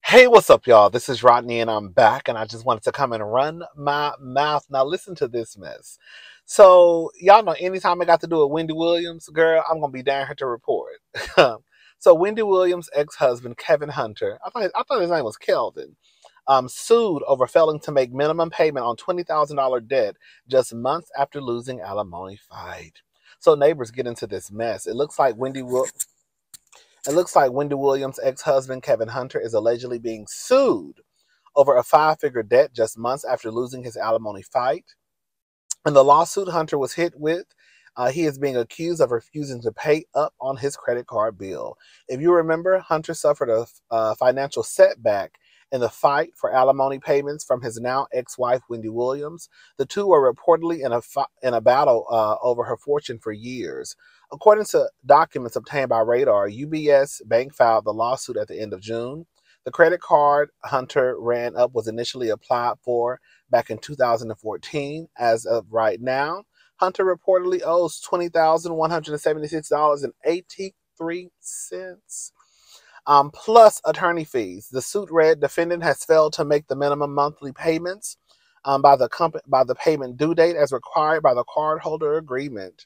Hey, what's up, y'all? This is Rodney, and I'm back, and I just wanted to come and run my mouth. Now, listen to this mess. So, y'all know anytime I got to do with Wendy Williams, girl, I'm going to be down here to report. So, Wendy Williams' ex-husband, Kevin Hunter, I thought his name was Kelvin, sued over failing to make minimum payment on $20,000 debt just months after losing alimony fight. So, neighbors get into this mess. It looks like Wendy Williams' ex-husband, Kevin Hunter, is allegedly being sued over a five-figure debt just months after losing his alimony fight. In the lawsuit Hunter was hit with, he is being accused of refusing to pay up on his credit card bill. If you remember, Hunter suffered a financial setback in the fight for alimony payments from his now ex-wife, Wendy Williams. The two were reportedly in a battle over her fortune for years. According to documents obtained by Radar, UBS Bank filed the lawsuit at the end of June. The credit card Hunter ran up was initially applied for back in 2014. As of right now, Hunter reportedly owes $20,176.83, plus attorney fees. The suit read, defendant has failed to make the minimum monthly payments by the payment due date as required by the cardholder agreement.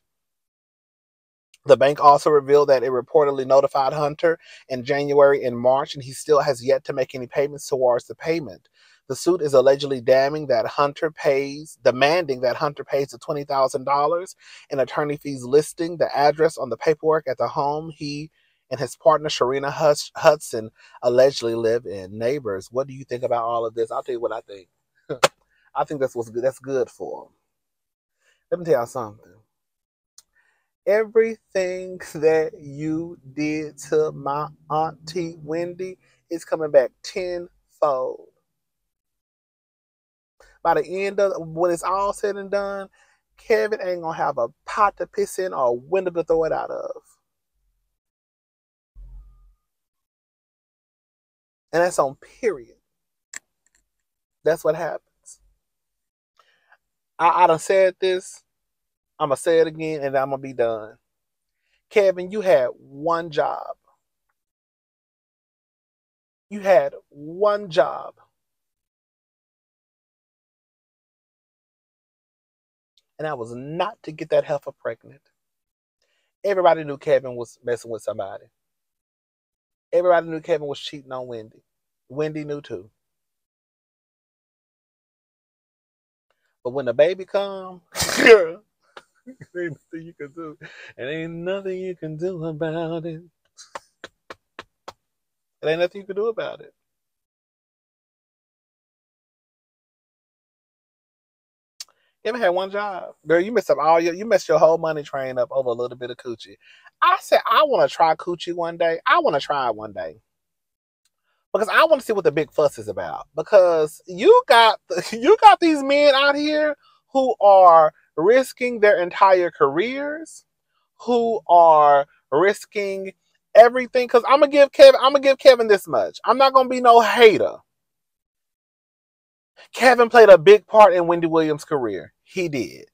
The bank also revealed that it reportedly notified Hunter in January and March, and he still has yet to make any payments towards the payment. The suit is allegedly demanding that Hunter pays the $20,000 in attorney fees, listing the address on the paperwork at the home he and his partner Sharina Hudson allegedly live in. Neighbors, what do you think about all of this? I'll tell you what I think. I think that's good for him. Let me tell y'all something. Everything that you did to my auntie Wendy is coming back tenfold. By the end of when it's all said and done, Kevin ain't gonna have a pot to piss in or a window to throw it out of. And that's on period. That's what happens. I done said this. I'm gonna say it again, and I'm gonna be done. Kevin, you had one job. You had one job. And that was not to get that heifer pregnant. Everybody knew Kevin was messing with somebody. Everybody knew Kevin was cheating on Wendy. Wendy knew too. But when the baby come, girl, ain't nothing you can do. And ain't nothing you can do about it. It ain't nothing you can do about it. You ever had one job? Girl, you messed your whole money train up over a little bit of coochie. I said I want to try coochie one day. I want to try it one day. Because I want to see what the big fuss is about. Because you got these men out here who are risking their entire careers, who are risking everything. Because I'm gonna give Kevin this much. I'm not gonna be no hater. Kevin played a big part in Wendy Williams' career. He did.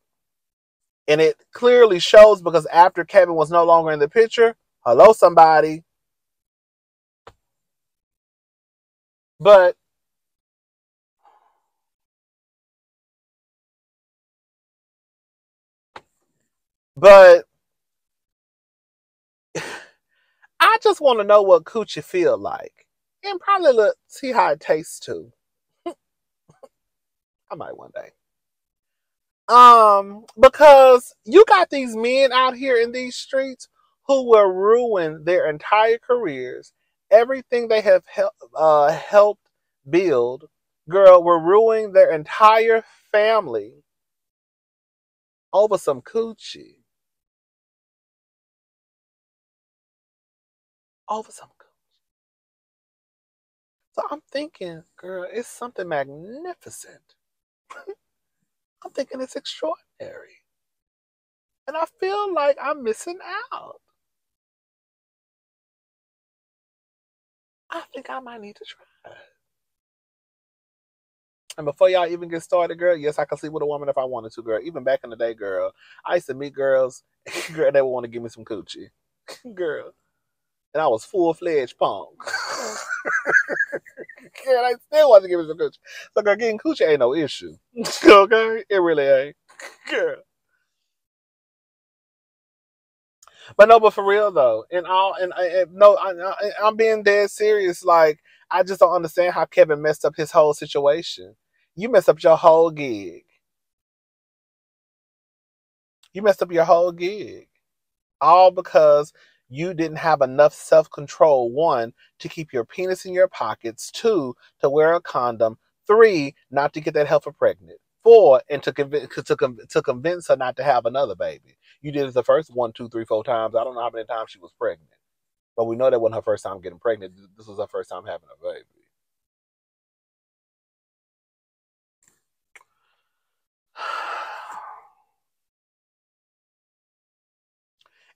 And it clearly shows because after Kevin was no longer in the picture, hello somebody. But I just want to know what coochie feel like. And probably see how it tastes too. I might one day. Because you got these men out here in these streets who will ruin their entire careers. Everything they have helped build, girl, will ruin their entire family over some coochie. Over some coochie. So I'm thinking, girl, it's something magnificent. I'm thinking it's extraordinary. And I feel like I'm missing out. I think I might need to try it. And before y'all even get started, girl, yes, I can sleep with a woman if I wanted to, girl. Even back in the day, girl, I used to meet girls, girl, they would want to give me some coochie. Girl. And I was full-fledged punk. Girl, I still want to give me some coochie. So, girl, getting coochie ain't no issue. Okay? It really ain't. Girl. But no, but for real though, I'm being dead serious. Like, I just don't understand how Kevin messed up his whole situation. You messed up your whole gig. You messed up your whole gig. All because you didn't have enough self-control. One, to keep your penis in your pockets. Two, to wear a condom. Three, not to get that heifer pregnant. Four, and to convince her not to have another baby. You did it the first 1, 2, 3, 4 times. I don't know how many times she was pregnant, but we know that wasn't her first time getting pregnant. This was her first time having a baby.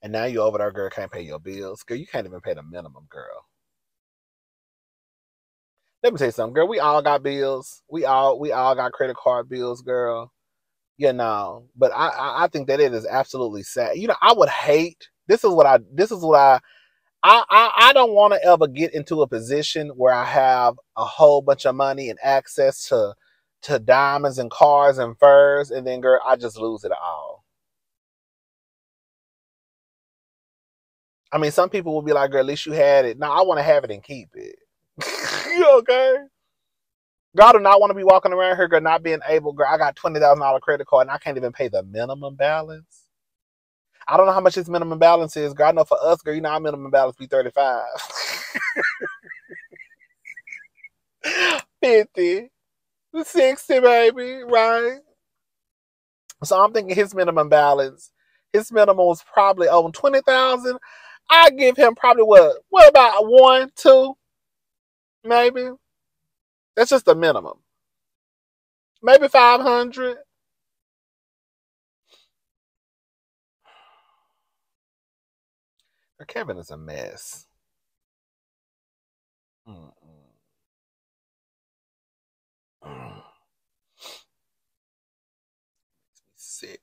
And now you over there, girl, can't pay your bills. Girl, you can't even pay the minimum, girl. Let me tell you something, girl. We all got bills. We all got credit card bills, girl. You know, but I think that it is absolutely sad. You know, I would hate. I don't want to ever get into a position where I have a whole bunch of money and access to diamonds and cars and furs, and then, girl, I just lose it all. I mean, some people will be like, girl, at least you had it. No, I want to have it and keep it. You okay? Girl, I do not want to be walking around here, girl, not being able, girl, I got $20,000 credit card and I can't even pay the minimum balance. I don't know how much his minimum balance is, girl. I know for us, girl, you know our minimum balance be 35. 50, 60, baby, right? So I'm thinking his minimum was probably on 20,000. I give him probably what about 1, 2, maybe? That's just the minimum. Maybe 500. Kevin is a mess. Mm-mm. Makes me sick.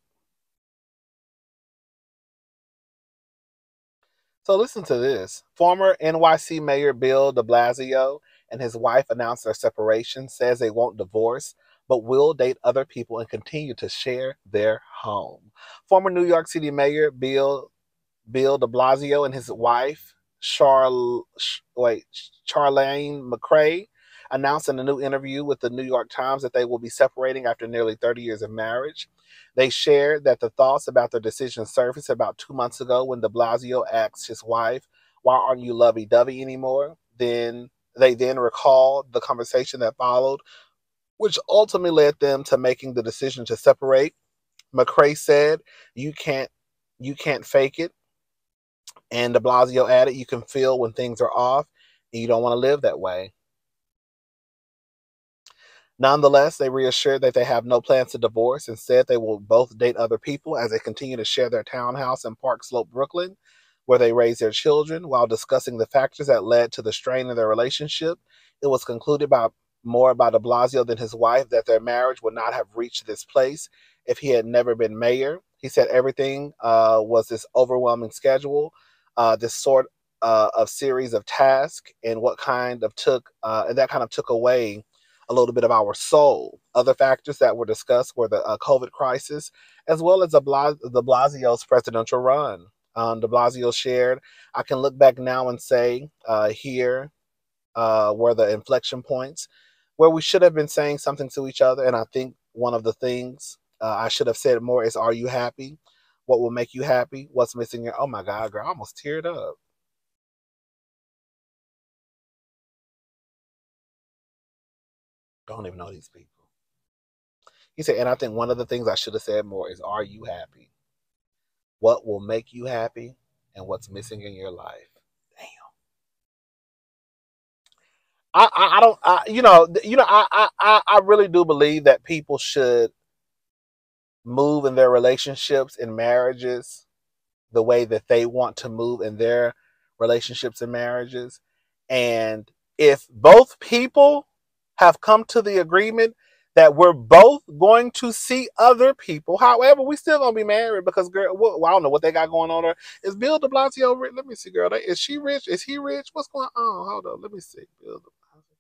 So listen to this. Former NYC Mayor Bill de Blasio and his wife announced their separation, says they won't divorce, but will date other people and continue to share their home. Former New York City Mayor Bill de Blasio and his wife, Chirlane McCray, announced in a new interview with the New York Times that they will be separating after nearly 30 years of marriage. They shared that the thoughts about their decision surfaced about 2 months ago when de Blasio asked his wife, "Why aren't you lovey-dovey anymore?" They then recalled the conversation that followed, which ultimately led them to making the decision to separate. McCray said, "You can't fake it." And de Blasio added, "You can feel when things are off and you don't want to live that way." Nonetheless, they reassured that they have no plans to divorce and said they will both date other people as they continue to share their townhouse in Park Slope, Brooklyn, where they raise their children. While discussing the factors that led to the strain in their relationship, it was concluded by more by de Blasio than his wife that their marriage would not have reached this place if he had never been mayor. He said everything was this overwhelming schedule, this sort of series of tasks, and that kind of took away a little bit of our soul. Other factors that were discussed were the COVID crisis, as well as de Blasio's presidential run. De Blasio shared, "I can look back now and say, here were the inflection points where we should have been saying something to each other. And I think one of the things I should have said more is, are you happy? What will make you happy? What's missing your..." Oh my God, girl, I almost teared up. Don't even know these people. He said, and I think one of the things I should have said more is, are you happy? What will make you happy? And what's missing in your life? Damn. I don't, I really do believe that people should move in their relationships and marriages the way that they want to move in their relationships and marriages. And if both people have come to the agreement that we're both going to see other people, however, we still gonna be married because, girl, well, I don't know what they got going on there. Is Bill de Blasio rich? Let me see, girl. Is she rich? Is he rich? What's going on? Hold on, let me see. Bill de Blasio.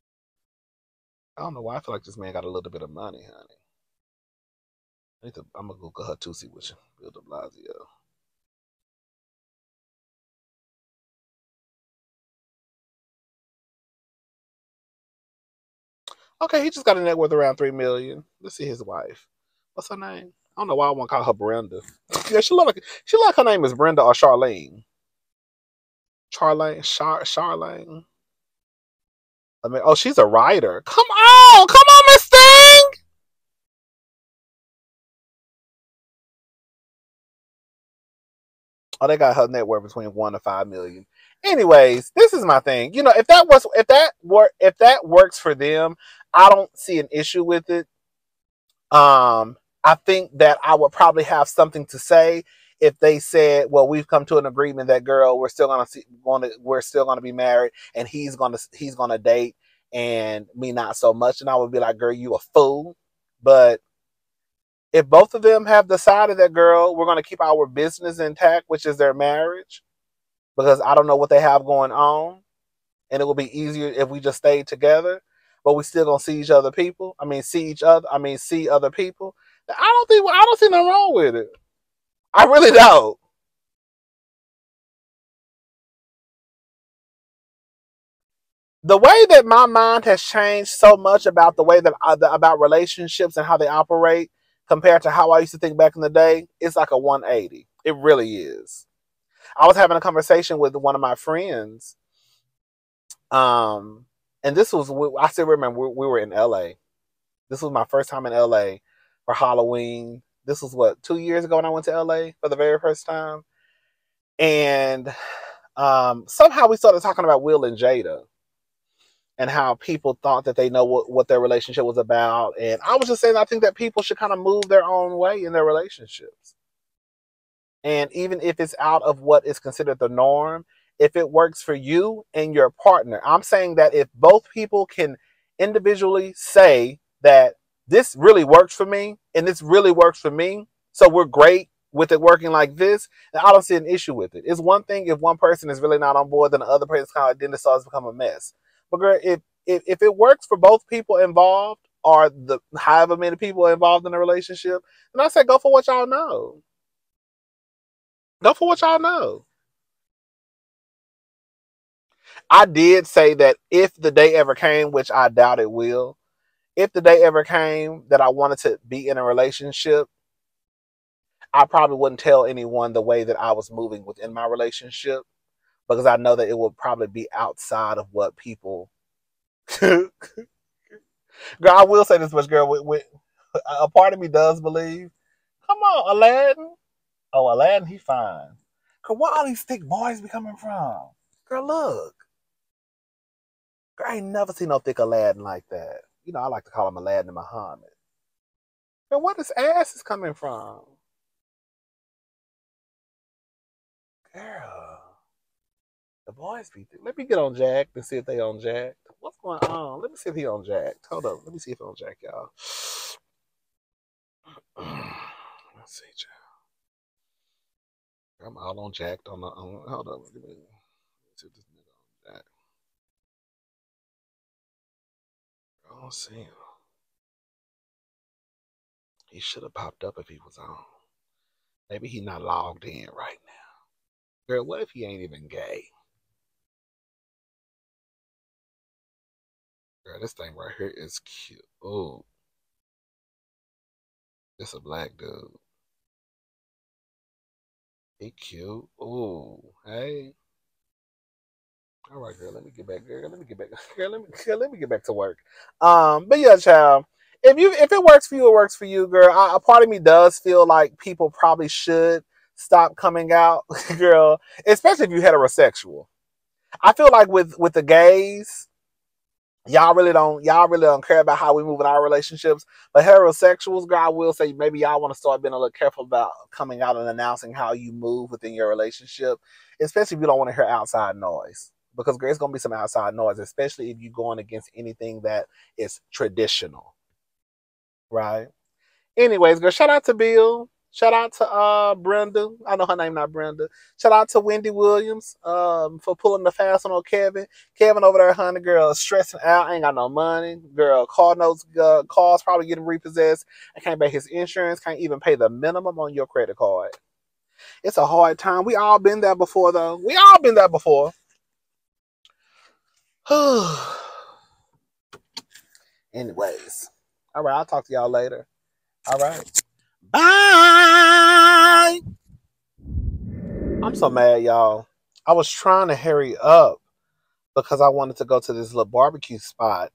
I don't know why I feel like this man got a little bit of money, honey. I'm gonna Google her to see what she Bill de Blasio. Okay, he just got a net worth around $3 million. Let's see his wife. What's her name? I don't know why I want to call her Brenda. Yeah, she look like her name is Brenda or Chirlane. Chirlane. I mean, oh, she's a writer. Come on, Miss Thing. Oh, they got her net worth between 1 to 5 million. Anyways, this is my thing. You know, if that works for them, I don't see an issue with it. I think that I would probably have something to say if they said, "Well, we've come to an agreement that girl, we're still gonna be married, and he's gonna date, and me not so much." And I would be like, "Girl, you a fool." But if both of them have decided that, girl, we're gonna keep our business intact, which is their marriage, because I don't know what they have going on, and it would be easier if we just stayed together, but we still gonna see each other people. I mean, see other people. I don't see nothing wrong with it. I really don't. The way that my mind has changed so much about the way that about relationships and how they operate compared to how I used to think back in the day, it's like a 180. It really is. I was having a conversation with one of my friends, um, and this was I still remember we were in LA. This was my first time in LA for Halloween. This was what 2 years ago when I went to LA for the very first time, and somehow we started talking about Will and Jada and how people thought that they know what their relationship was about. And I was just saying I think that people should kind of move their own way in their relationships. And even if it's out of what is considered the norm, if it works for you and your partner, I'm saying that if both people can individually say that this really works for me and this really works for me, so we're great with it working like this, then I don't see an issue with it. It's one thing if one person is really not on board, then the other person's kind of then it starts to become a mess. But girl, if it works for both people involved or the however many people involved in a relationship, then I say go for what y'all know. Go for what y'all know. I did say that if the day ever came, which I doubt it will, if the day ever came that I wanted to be in a relationship, I probably wouldn't tell anyone the way that I was moving within my relationship because I know that it would probably be outside of what people. Girl, I will say this much, girl. A part of me does believe. Come on, Aladdin. Oh, Aladdin, he fine. Girl, where all these thick boys be coming from? Girl, look. Girl, I ain't never seen no thick Aladdin like that. You know, I like to call him Aladdin and Muhammad. Girl, where this ass is coming from? Girl, the boys be thick. Let me get on Jack and see if they on Jack. What's going on? Let me see if he on Jack. Hold up. Let me see if he on Jack, y'all. Let's see, Jack. I'm all on Jack. Hold up. Let me see if this nigga on Jack. I don't see him. He should have popped up if he was on. Maybe he not logged in right now. Girl, what if he ain't even gay? Girl, this thing right here is cute. Oh, it's a black dude. He cute. Oh, hey. All right, girl. Let me get back. Girl, let me get back. Let me get back to work. But yeah, child. If it works for you, it works for you, girl. A part of me does feel like people probably should stop coming out, girl. Especially if you're heterosexual. I feel like with the gays, y'all really don't care about how we move in our relationships. But heterosexuals, girl, I will say maybe y'all want to start being a little careful about coming out and announcing how you move within your relationship, especially if you don't want to hear outside noise. Because there's gonna be some outside noise, especially if you're going against anything that is traditional. Right. Anyways, girl, shout out to Bill. Shout out to Brenda. I know her name not Brenda. Shout out to Wendy Williams for pulling the fast one on Kevin. Kevin over there, honey girl, stressing out. Ain't got no money. Girl, car notes, car's probably getting repossessed. I can't pay his insurance. Can't even pay the minimum on your credit card. It's a hard time. We all been there before, though. We all been there before. Anyways. All right, I'll talk to y'all later. All right. Bye. I'm so mad, y'all. I was trying to hurry up because I wanted to go to this little barbecue spot.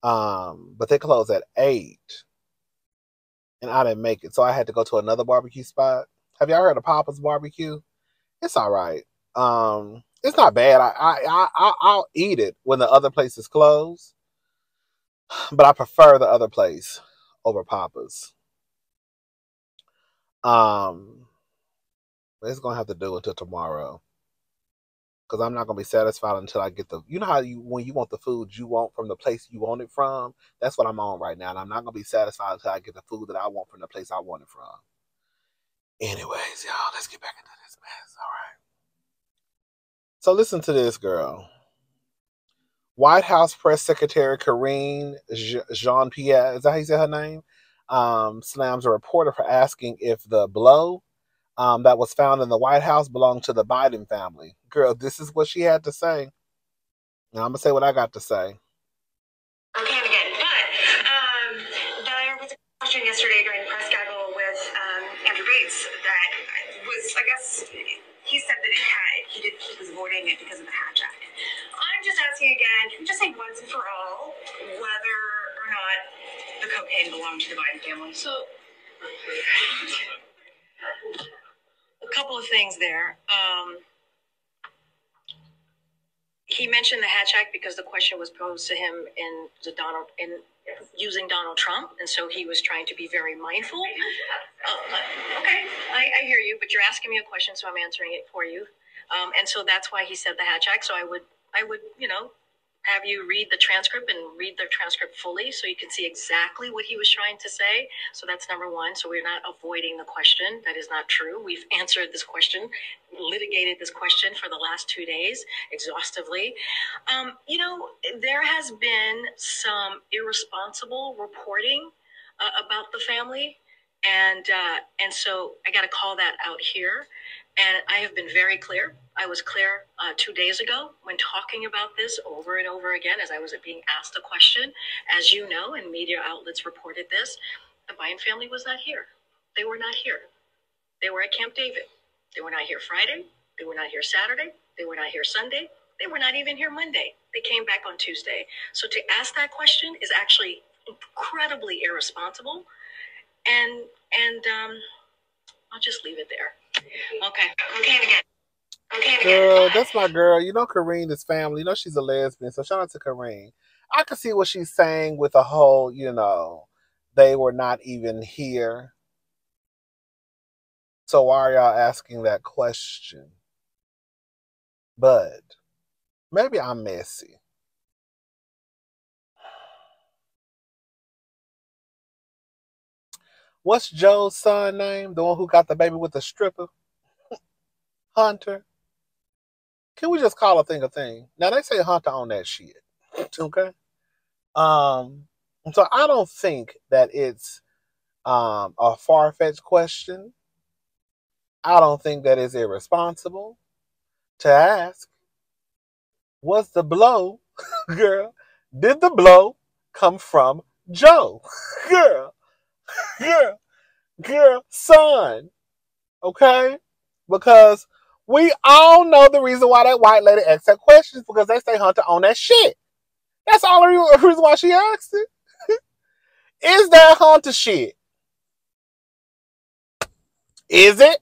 But they closed at 8. And I didn't make it. So I had to go to another barbecue spot. Have y'all heard of Papa's Barbecue? It's all right. It's not bad. I'll eat it when the other place is closed. But I prefer the other place over Papa's. It's gonna have to do until tomorrow. Because I'm not gonna be satisfied until I get the, you know how when you want the food you want from the place you want it from, that's what I'm on right now. And I'm not gonna be satisfied until I get the food that I want from the place I want it from. Anyways, y'all, let's get back into this mess. All right. So listen to this, girl. White House Press Secretary Karine Jean-Pierre, is that how you say her name? Slams a reporter for asking if the blow that was found in the White House belonged to the Biden family. Girl, this is what she had to say. Now I'm going to say what I got to say. Okay, again, but there was a question yesterday during the press gaggle with Andrew Bates that was, I guess, he said that he was avoiding it because of the hatch act. I'm just asking again, can we just say once and for all whether or not the cocaine belonged to the Biden family? So, a couple of things there. He mentioned the Hatch Act because the question was posed to him in using Donald Trump, and so he was trying to be very mindful. Okay, I hear you, but you're asking me a question, so I'm answering it for you. And so that's why he said the Hatch Act. So I would, have you read the transcript and read the transcript fully so you can see exactly what he was trying to say. So that's number one. So we're not avoiding the question. That is not true. We've answered this question, litigated this question for the last 2 days exhaustively. There has been some irresponsible reporting about the family. And so I got to call that out here. And I have been very clear. I was clear 2 days ago when talking about this over and over again as I was being asked a question. As you know, and media outlets reported this, the Biden family was not here. They were not here. They were at Camp David. They were not here Friday. They were not here Saturday. They were not here Sunday. They were not even here Monday. They came back on Tuesday. So to ask that question is actually incredibly irresponsible. And I'll just leave it there. Okay. Girl, that's my girl. You know Karine is family. You know she's a lesbian, so shout out to Karine. I can see what she's saying with the whole, they were not even here. So why are y'all asking that question? But maybe I'm messy. What's Joe's son name? The one who got the baby with the stripper? Hunter. Can we just call a thing a thing? Now they say Hunter on that shit. Okay? So I don't think that it's a far-fetched question. I don't think that it's irresponsible to ask. Was the blow, girl, did the blow come from Joe? Girl, son. Okay? Because we all know the reason why that white lady asked that question is because they say Hunter on that shit. That's all the reason why she asked it. Is that Hunter shit? Is it?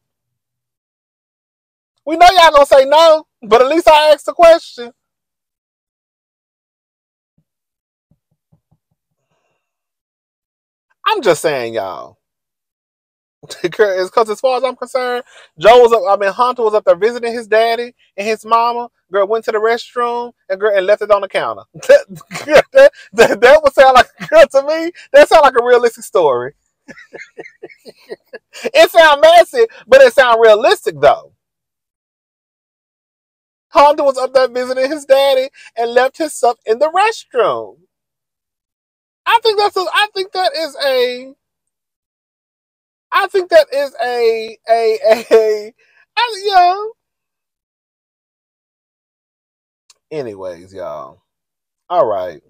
We know y'all gonna say no, but at least I asked the question. I'm just saying, y'all. It's because as far as I'm concerned, Hunter was up there visiting his daddy and his mama. Girl went to the restroom and left it on the counter. That would sound like, girl, to me, that sounds like a realistic story. It sounds messy, but it sounds realistic though. Honda was up there visiting his daddy and left his stuff in the restroom. I think that's a, I think that is a I think that is yeah. Anyways, y'all. All right.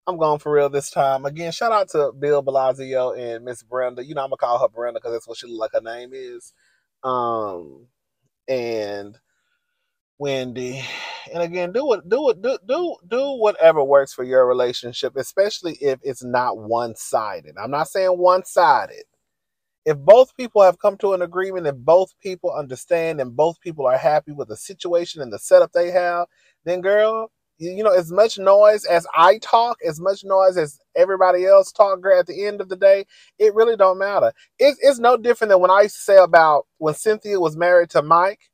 I'm going for real this time. Again, shout out to Bill Blasio and Miss Brenda. You know, I'm gonna call her Brenda because that's what she look like her name is. And Wendy. And again, do whatever works for your relationship, especially if it's not one sided. I'm not saying one sided. If both people have come to an agreement, if both people understand and both people are happy with the situation and the setup they have, then girl, you know, as much noise as I talk, as much noise as everybody else talk, girl, at the end of the day, it really don't matter. It's no different than when I used to say about when Cynthia was married to Mike.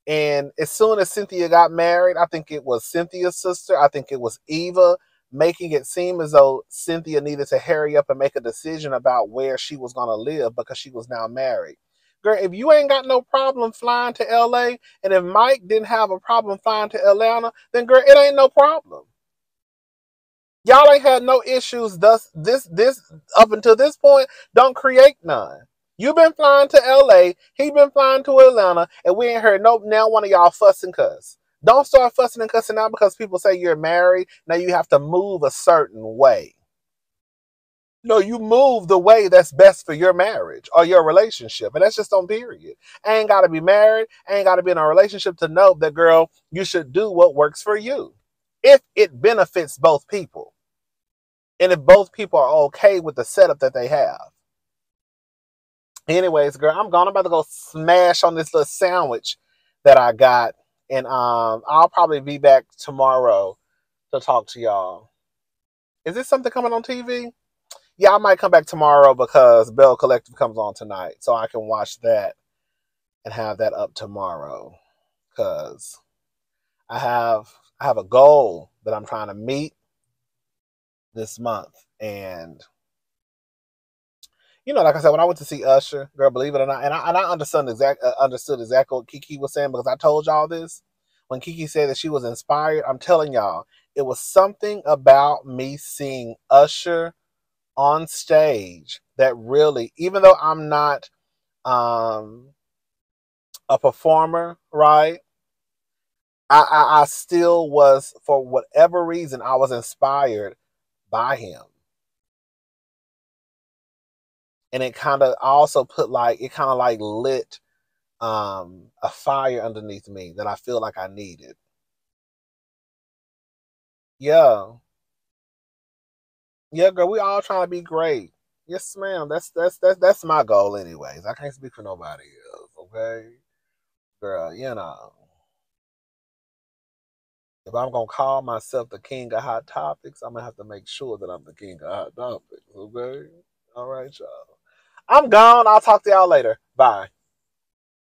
And as soon as Cynthia got married, I think it was Cynthia's sister, I think it was Eva, making it seem as though Cynthia needed to hurry up and make a decision about where she was going to live because she was now married. Girl, if you ain't got no problem flying to LA, and if Mike didn't have a problem flying to Atlanta, then girl, it ain't no problem. Y'all ain't had no issues thus this up until this point. Don't create none. You been flying to LA, he been flying to Atlanta, and we ain't heard no now one of y'all fuss and cuss. Don't start fussing and cussing out because people say you're married. Now you have to move a certain way. No, you move the way that's best for your marriage or your relationship. And that's just on period. I ain't got to be married. I ain't got to be in a relationship to know that, girl, you should do what works for you. If it benefits both people. And if both people are okay with the setup that they have. Anyways, girl, I'm gone. I'm about to go smash on this little sandwich that I got. And I'll probably be back tomorrow to talk to y'all. Is this something coming on TV? Yeah, I might come back tomorrow because Bell Collective comes on tonight. So I can watch that and have that up tomorrow. Because I have a goal that I'm trying to meet this month. And you know, like I said, when I went to see Usher, girl, believe it or not, and I understood exactly what Kiki was saying because I told y'all this. When Kiki said that she was inspired, I'm telling y'all, it was something about me seeing Usher on stage that really, even though I'm not a performer, right? I still was, for whatever reason, I was inspired by him. And it kind of also put like, it kind of like lit a fire underneath me that I feel like I needed. Yeah. Yeah, girl, we all trying to be great. Yes, ma'am. That's my goal anyways. I can't speak for nobody else, okay? Girl, you know. If I'm gonna call myself the king of hot topics, I'm gonna have to make sure that I'm the king of hot topics, okay? All right, y'all. I'm gone. I'll talk to y'all later. Bye.